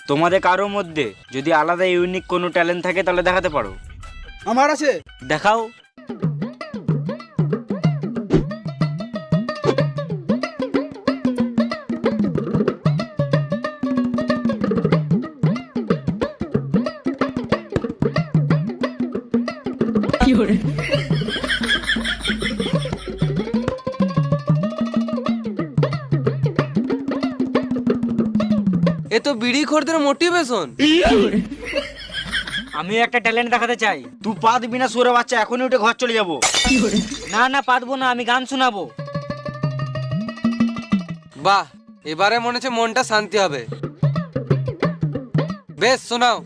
তোমাদের কারোর মধ্যে যদি আলাদা ইউনিক কোনো ট্যালেন্ট থাকে তাহলে দেখাতে পারো। আমার আছে। দেখাও। এ তো বিড়ি খোরদের মোটিভেশন। আমি একটা ট্যালেন্ট দেখাতে চাই। তুই পা দিবি না সুরে বাচ্চা, এখনই উঠে ঘর চলে যাবো। না না পারবো না, আমি গান শোনাবো। বাহ, এবারে মনে হচ্ছে মনটা শান্তি হবে। বেশ, শোনাও।